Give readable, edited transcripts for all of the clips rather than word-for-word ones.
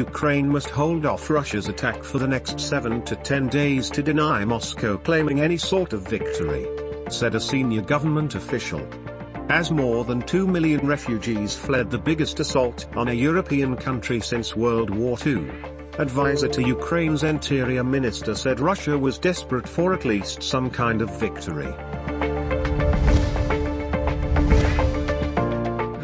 Ukraine must hold off Russia's attack for the next 7 to 10 days to deny Moscow claiming any sort of victory, said a senior government official. As more than 2 million refugees fled the biggest assault on a European country since World War II. Advisor to Ukraine's interior minister said Russia was desperate for at least some kind of victory.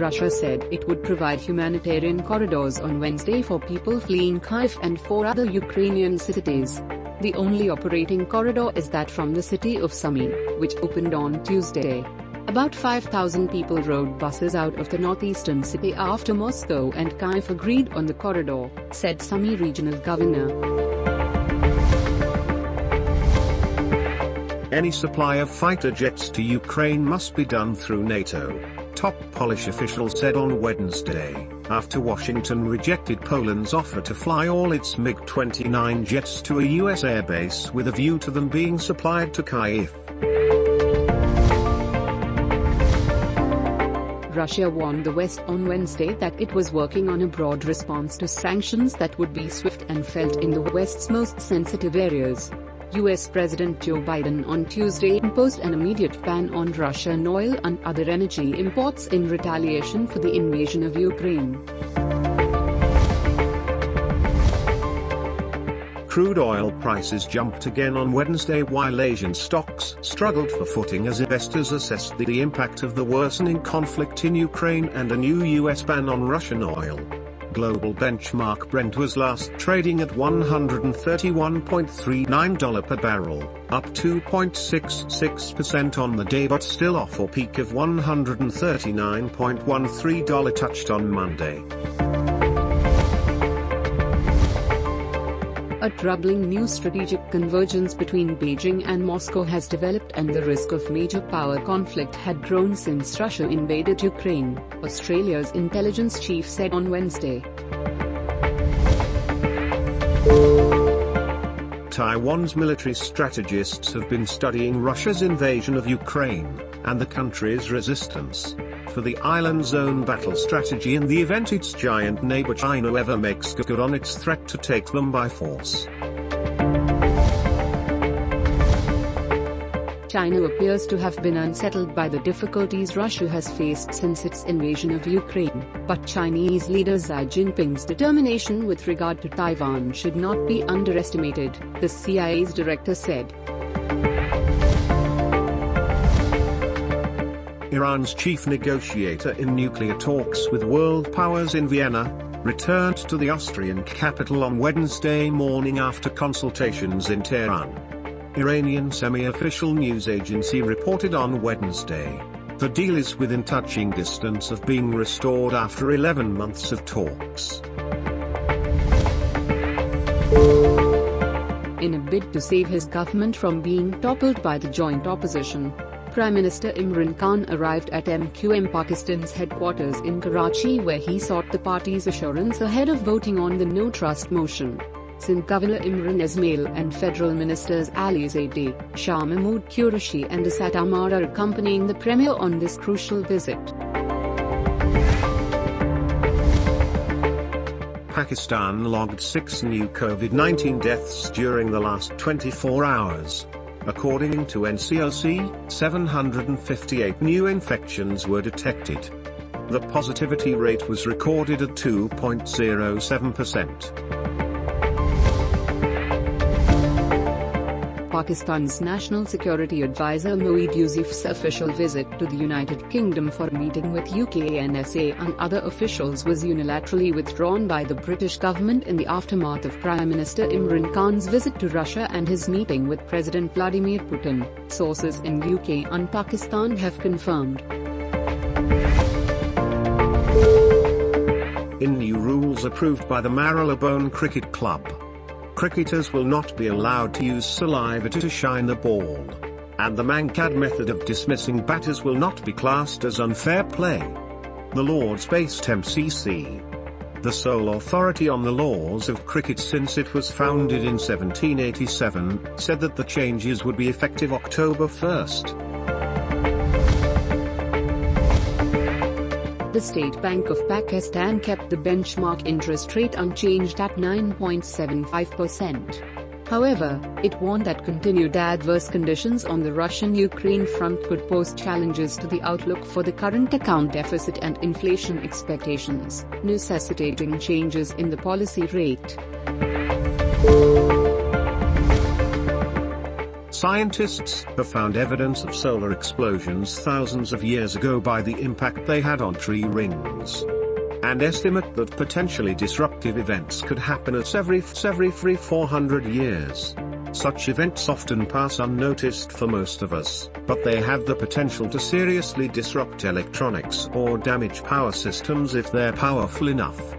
Russia said it would provide humanitarian corridors on Wednesday for people fleeing Kyiv and 4 other Ukrainian cities. The only operating corridor is that from the city of Sumy, which opened on Tuesday. About 5,000 people rode buses out of the northeastern city after Moscow and Kyiv agreed on the corridor, said Sumy regional governor. Any supply of fighter jets to Ukraine must be done through NATO, top Polish officials said on Wednesday, after Washington rejected Poland's offer to fly all its MiG-29 jets to a US airbase with a view to them being supplied to Kyiv. Russia warned the West on Wednesday that it was working on a broad response to sanctions that would be swift and felt in the West's most sensitive areas. US President Joe Biden on Tuesday imposed an immediate ban on Russian oil and other energy imports in retaliation for the invasion of Ukraine. Crude oil prices jumped again on Wednesday while Asian stocks struggled for footing as investors assessed the impact of the worsening conflict in Ukraine and a new US ban on Russian oil. Global benchmark Brent was last trading at $131.39 per barrel, up 2.66% on the day but still off a peak of $139.13 touched on Monday. A troubling new strategic convergence between Beijing and Moscow has developed and the risk of major power conflict had grown since Russia invaded Ukraine, Australia's intelligence chief said on Wednesday. Taiwan's military strategists have been studying Russia's invasion of Ukraine, and the country's resistance, for the island's own battle strategy in the event its giant neighbor China ever makes good on its threat to take them by force. China appears to have been unsettled by the difficulties Russia has faced since its invasion of Ukraine, but Chinese leader Xi Jinping's determination with regard to Taiwan should not be underestimated, the CIA's director said. Iran's chief negotiator in nuclear talks with world powers in Vienna, returned to the Austrian capital on Wednesday morning after consultations in Tehran. Iranian semi-official news agency reported on Wednesday. The deal is within touching distance of being restored after 11 months of talks. In a bid to save his government from being toppled by the joint opposition, Prime Minister Imran Khan arrived at MQM Pakistan's headquarters in Karachi where he sought the party's assurance ahead of voting on the no-trust motion. Sindh Governor Imran Ismail and Federal Ministers Ali Zaidi, Shah Mahmood Qureshi and Asad Amar are accompanying the Premier on this crucial visit. Pakistan logged 6 new COVID-19 deaths during the last 24 hours. According to NCOC, 758 new infections were detected. The positivity rate was recorded at 2.07%. Pakistan's National Security Advisor Moeed Yusuf's official visit to the United Kingdom for a meeting with UK NSA and other officials was unilaterally withdrawn by the British government in the aftermath of Prime Minister Imran Khan's visit to Russia and his meeting with President Vladimir Putin, sources in UK and Pakistan have confirmed. In new rules approved by the Marylebone Cricket Club, cricketers will not be allowed to use saliva to shine the ball, and the Mankad method of dismissing batters will not be classed as unfair play. The Lords-based MCC, the sole authority on the laws of cricket since it was founded in 1787, said that the changes would be effective October 1. the State Bank of Pakistan kept the benchmark interest rate unchanged at 9.75%. However, it warned that continued adverse conditions on the Russian-Ukraine front could pose challenges to the outlook for the current account deficit and inflation expectations, necessitating changes in the policy rate. Scientists have found evidence of solar explosions thousands of years ago by the impact they had on tree rings, and estimate that potentially disruptive events could happen every 400 years. Such events often pass unnoticed for most of us, but they have the potential to seriously disrupt electronics or damage power systems if they're powerful enough.